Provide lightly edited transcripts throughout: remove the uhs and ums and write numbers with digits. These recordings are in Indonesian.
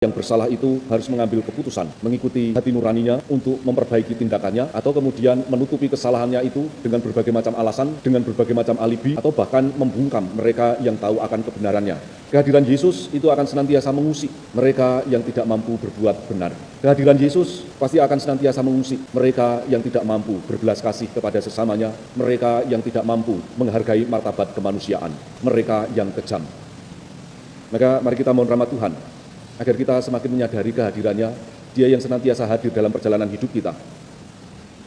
yang bersalah itu harus mengambil keputusan, mengikuti hati nuraninya untuk memperbaiki tindakannya, atau kemudian menutupi kesalahannya itu dengan berbagai macam alasan, dengan berbagai macam alibi, atau bahkan membungkam mereka yang tahu akan kebenarannya. Kehadiran Yesus itu akan senantiasa mengusik mereka yang tidak mampu berbuat benar. Kehadiran Yesus pasti akan senantiasa mengusik mereka yang tidak mampu berbelas kasih kepada sesamanya, mereka yang tidak mampu menghargai martabat kemanusiaan, mereka yang kejam. Maka mari kita mohon rahmat Tuhan, agar kita semakin menyadari kehadirannya, Dia yang senantiasa hadir dalam perjalanan hidup kita.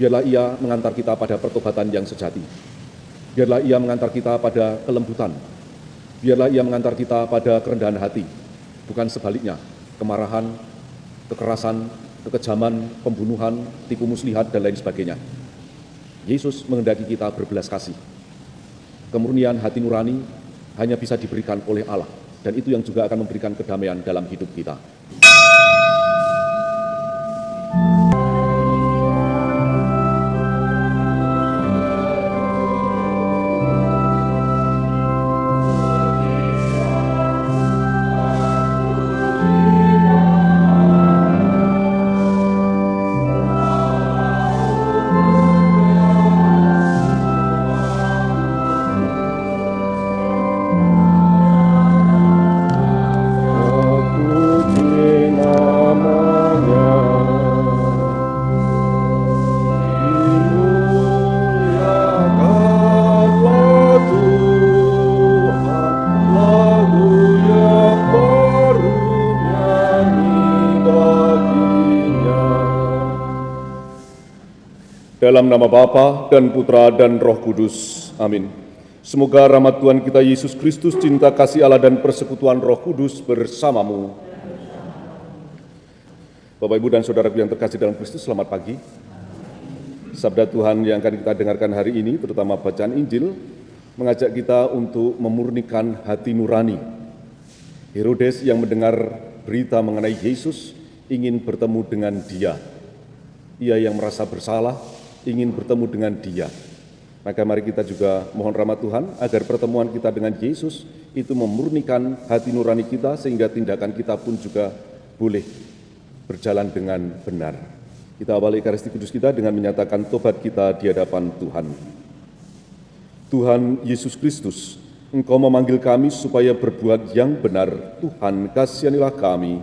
Biarlah Ia mengantar kita pada pertobatan yang sejati. Biarlah Ia mengantar kita pada kelembutan. Biarlah Ia mengantar kita pada kerendahan hati, bukan sebaliknya, kemarahan, kekerasan, kekejaman, pembunuhan, tipu muslihat, dan lain sebagainya. Yesus menghendaki kita berbelas kasih. Kemurnian hati nurani hanya bisa diberikan oleh Allah, dan itu yang juga akan memberikan kedamaian dalam hidup kita. Dalam nama Bapa dan Putra dan Roh Kudus. Amin. Semoga rahmat Tuhan kita Yesus Kristus, cinta kasih Allah dan persekutuan Roh Kudus bersamamu. Bapak, Ibu, dan Saudaraku yang terkasih dalam Kristus, selamat pagi. Sabda Tuhan yang akan kita dengarkan hari ini, terutama bacaan Injil, mengajak kita untuk memurnikan hati nurani. Herodes yang mendengar berita mengenai Yesus ingin bertemu dengan Dia. Ia yang merasa bersalah ingin bertemu dengan Dia. Maka mari kita juga mohon rahmat Tuhan agar pertemuan kita dengan Yesus itu memurnikan hati nurani kita, sehingga tindakan kita pun juga boleh berjalan dengan benar. Kita awali Ekaristi Kudus kita dengan menyatakan tobat kita di hadapan Tuhan. Tuhan Yesus Kristus, Engkau memanggil kami supaya berbuat yang benar. Tuhan, kasihanilah kami.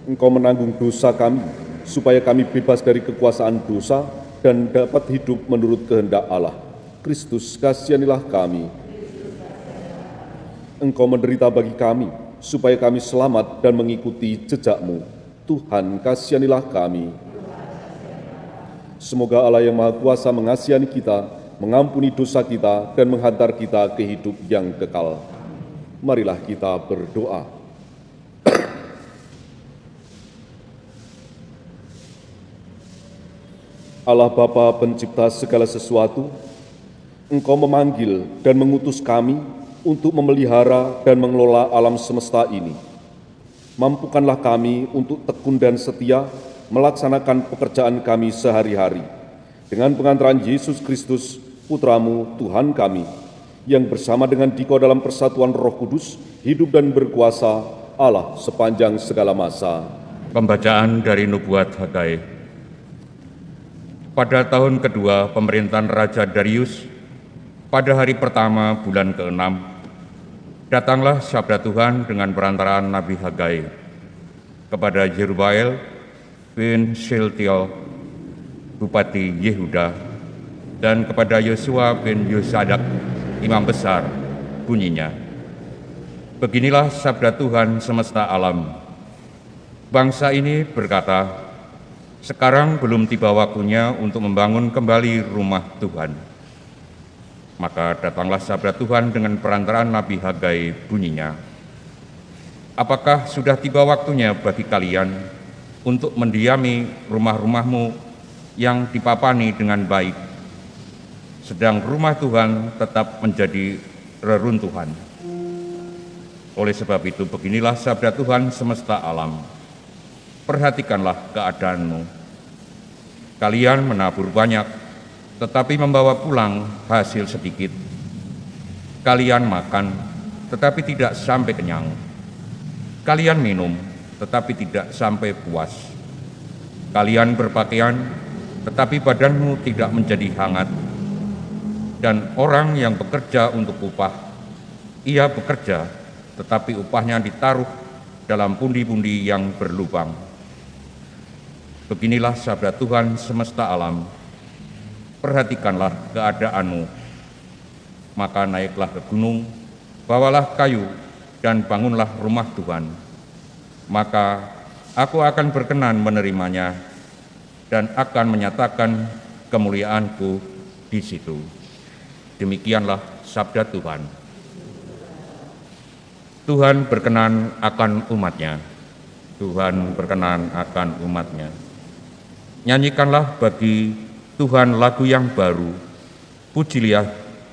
Engkau menanggung dosa kami, supaya kami bebas dari kekuasaan dosa dan dapat hidup menurut kehendak Allah. Kristus, kasihanilah kami. Engkau menderita bagi kami, supaya kami selamat dan mengikuti jejak-Mu. Tuhan, kasihanilah kami. Semoga Allah yang Maha Kuasa mengasihani kita, mengampuni dosa kita, dan menghantar kita ke hidup yang kekal. Marilah kita berdoa. Allah Bapa pencipta segala sesuatu, Engkau memanggil dan mengutus kami untuk memelihara dan mengelola alam semesta ini. Mampukanlah kami untuk tekun dan setia melaksanakan pekerjaan kami sehari-hari. Dengan pengantaran Yesus Kristus, Putra-Mu, Tuhan kami, yang bersama dengan Dikau dalam persatuan Roh Kudus, hidup dan berkuasa Allah sepanjang segala masa. Pembacaan dari Nubuat Hagai. Pada tahun kedua pemerintahan Raja Darius, pada hari pertama bulan ke-6, datanglah sabda Tuhan dengan perantaraan Nabi Hagai kepada Jerubbaal bin Shealtiel, Bupati Yehuda, dan kepada Yosua bin Yosadak, Imam Besar, bunyinya. Beginilah sabda Tuhan semesta alam. Bangsa ini berkata, sekarang belum tiba waktunya untuk membangun kembali rumah Tuhan. Maka datanglah sabda Tuhan dengan perantaraan Nabi Hagai, bunyinya. Apakah sudah tiba waktunya bagi kalian untuk mendiami rumah-rumahmu yang dipapani dengan baik, sedang rumah Tuhan tetap menjadi reruntuhan? Oleh sebab itu, beginilah sabda Tuhan semesta alam. Perhatikanlah keadaanmu. Kalian menabur banyak, tetapi membawa pulang hasil sedikit. Kalian makan, tetapi tidak sampai kenyang. Kalian minum, tetapi tidak sampai puas. Kalian berpakaian, tetapi badanmu tidak menjadi hangat. Dan orang yang bekerja untuk upah, ia bekerja, tetapi upahnya ditaruh dalam pundi-pundi yang berlubang. Beginilah sabda Tuhan semesta alam. Perhatikanlah keadaanmu, maka naiklah ke gunung, bawalah kayu, dan bangunlah rumah Tuhan. Maka aku akan berkenan menerimanya, dan akan menyatakan kemuliaanku di situ. Demikianlah sabda Tuhan. Tuhan berkenan akan umat-Nya. Tuhan berkenan akan umat-Nya. Nyanyikanlah bagi Tuhan lagu yang baru. Pujilah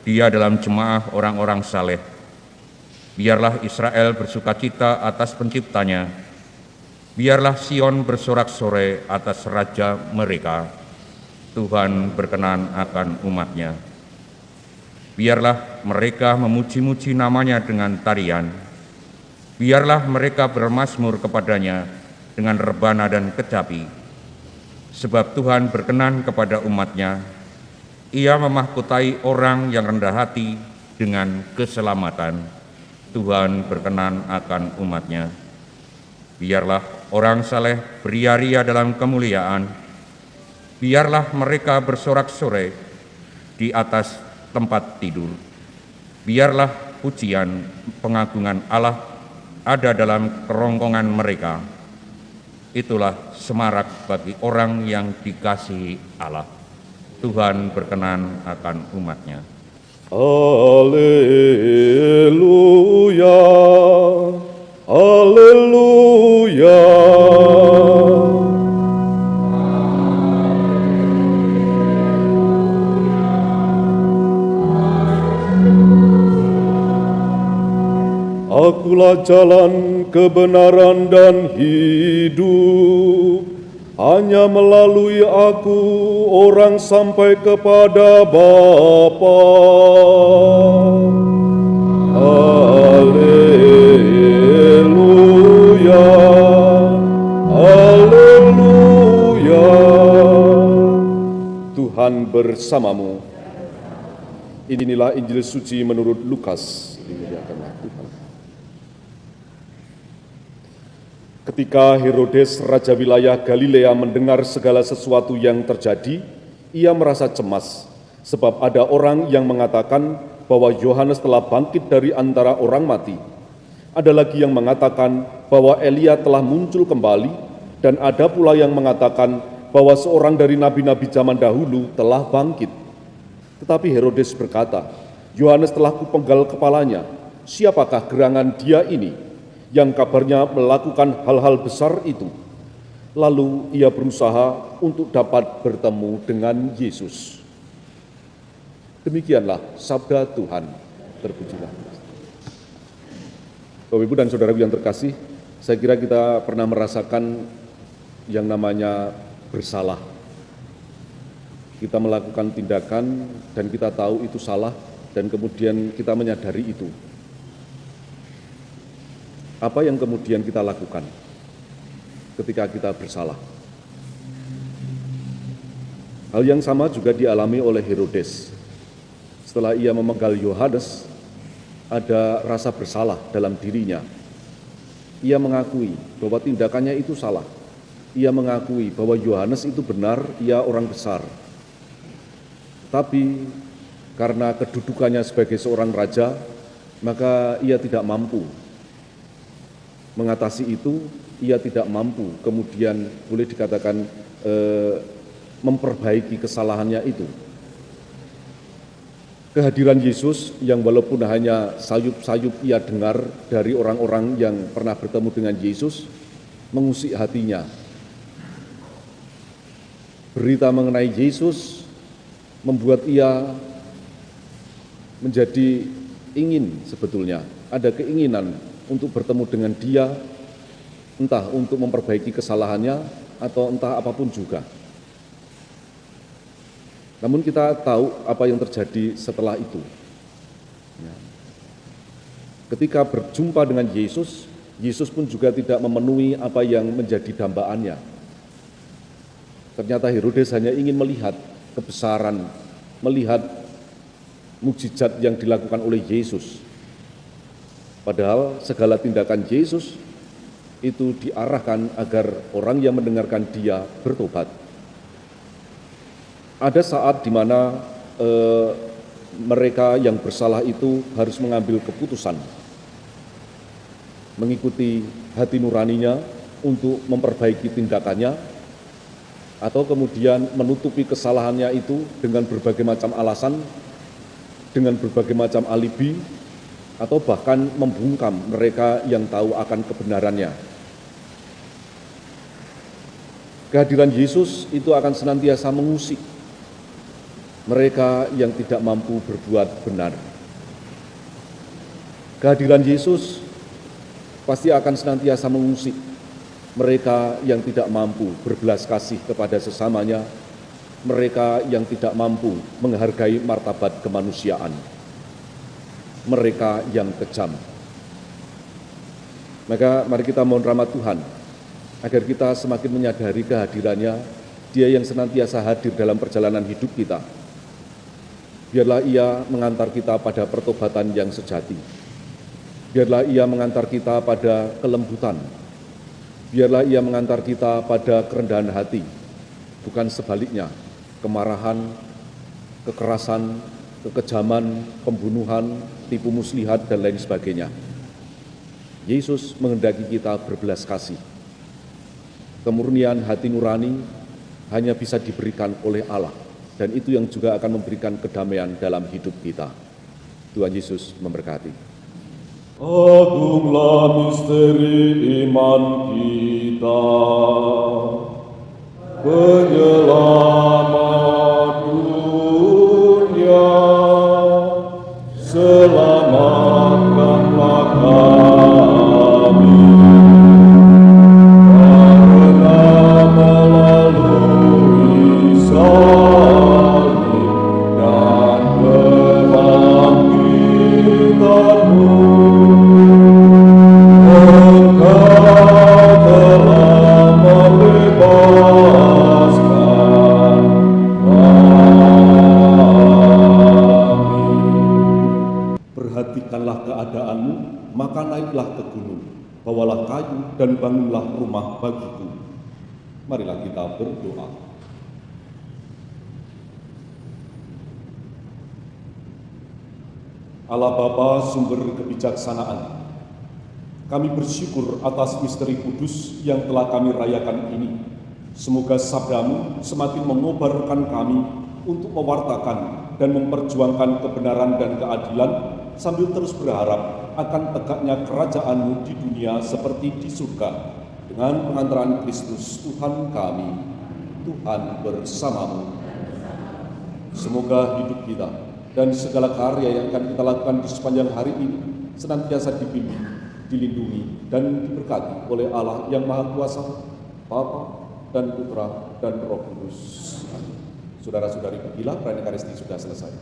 Dia dalam jemaah orang-orang saleh. Biarlah Israel bersukacita atas penciptanya. Biarlah Sion bersorak-sorai atas Raja mereka. Tuhan berkenan akan umat-Nya. Biarlah mereka memuji-muji namanya dengan tarian. Biarlah mereka bermazmur kepadanya dengan rebana dan kecapi. Sebab Tuhan berkenan kepada umat-Nya. Ia memahkotai orang yang rendah hati dengan keselamatan. Tuhan berkenan akan umat-Nya. Biarlah orang saleh beria-ria dalam kemuliaan. Biarlah mereka bersorak-sorai di atas tempat tidur. Biarlah pujian pengagungan Allah ada dalam kerongkongan mereka. Itulah semarak bagi orang yang dikasihi Allah. Tuhan berkenan akan umat-Nya. Haleluya, haleluya. Akulah jalan, kebenaran, dan hidup. Hanya melalui aku orang sampai kepada Bapa. Haleluya, haleluya. Tuhan bersamamu. Inilah Injil suci menurut Lukas. Dimuliakanlah Tuhan. Ketika Herodes, raja wilayah Galilea, mendengar segala sesuatu yang terjadi, ia merasa cemas, sebab ada orang yang mengatakan bahwa Yohanes telah bangkit dari antara orang mati. Ada lagi yang mengatakan bahwa Elia telah muncul kembali, dan ada pula yang mengatakan bahwa seorang dari nabi-nabi zaman dahulu telah bangkit. Tetapi Herodes berkata, Yohanes telah kupenggal kepalanya. Siapakah gerangan dia ini yang kabarnya melakukan hal-hal besar itu? Lalu ia berusaha untuk dapat bertemu dengan Yesus. Demikianlah sabda Tuhan. Terpujilah. Bapak, Ibu, dan saudaraku yang terkasih, saya kira kita pernah merasakan yang namanya bersalah. Kita melakukan tindakan dan kita tahu itu salah, dan kemudian kita menyadari itu. Apa yang kemudian kita lakukan ketika kita bersalah? Hal yang sama juga dialami oleh Herodes. Setelah ia memenggal Yohanes, ada rasa bersalah dalam dirinya. Ia mengakui bahwa tindakannya itu salah. Ia mengakui bahwa Yohanes itu benar, ia orang besar. Tapi karena kedudukannya sebagai seorang raja, maka ia tidak mampu mengatasi itu. Ia tidak mampu kemudian boleh dikatakan memperbaiki kesalahannya itu. Kehadiran Yesus yang walaupun hanya sayup-sayup ia dengar dari orang-orang yang pernah bertemu dengan Yesus, mengusik hatinya. Berita mengenai Yesus membuat ia menjadi ingin, sebetulnya ada keinginan untuk bertemu dengan dia, entah untuk memperbaiki kesalahannya atau entah apapun juga. Namun kita tahu apa yang terjadi setelah itu. Ketika berjumpa dengan Yesus, Yesus pun juga tidak memenuhi apa yang menjadi dambaannya. Ternyata Herodes hanya ingin melihat kebesaran, melihat mukjizat yang dilakukan oleh Yesus. Padahal segala tindakan Yesus itu diarahkan agar orang yang mendengarkan dia bertobat. Ada saat di mana mereka yang bersalah itu harus mengambil keputusan, mengikuti hati nuraninya untuk memperbaiki tindakannya, atau kemudian menutupi kesalahannya itu dengan berbagai macam alasan, dengan berbagai macam alibi, atau bahkan membungkam mereka yang tahu akan kebenarannya. Kehadiran Yesus itu akan senantiasa mengusik mereka yang tidak mampu berbuat benar. Kehadiran Yesus pasti akan senantiasa mengusik mereka yang tidak mampu berbelas kasih kepada sesamanya, mereka yang tidak mampu menghargai martabat kemanusiaan, mereka yang kejam. Maka mari kita mohon rahmat Tuhan, agar kita semakin menyadari kehadirannya, Dia yang senantiasa hadir dalam perjalanan hidup kita. Biarlah Ia mengantar kita pada pertobatan yang sejati. Biarlah Ia mengantar kita pada kelembutan. Biarlah Ia mengantar kita pada kerendahan hati, bukan sebaliknya, kemarahan, kekerasan, kekejaman, pembunuhan, tipu muslihat, dan lain sebagainya. Yesus menghendaki kita berbelas kasih. Kemurnian hati nurani hanya bisa diberikan oleh Allah, dan itu yang juga akan memberikan kedamaian dalam hidup kita. Tuhan Yesus memberkati. Agunglah misteri iman kita, penyelamat dunia, selamatkanlah kami, karena melalui salib dan kebangkitan-Mu, Engkau telah membebaskan kami. Perhatikanlah keadaanmu, maka naiklah ke gunung, bawalah kayu dan bangunlah rumah bagiku. Marilah kita berdoa. Allah Bapa, sumber kebijaksanaan, kami bersyukur atas misteri kudus yang telah kami rayakan ini. Semoga sabda-Mu semakin mengobarkan kami untuk mewartakan dan memperjuangkan kebenaran dan keadilan, sambil terus berharap akan tegaknya kerajaan-Mu di dunia seperti di surga. Dengan pengantaran Kristus Tuhan kami, Tuhan bersama-Mu. Semoga hidup kita dan segala karya yang akan kita lakukan di sepanjang hari ini senantiasa dibimbing, dilindungi, dan diberkati oleh Allah yang Maha Kuasa, Bapa dan Putra dan Roh Kudus. Saudara-saudari, pergilah, perayaan Ekaristi sudah selesai.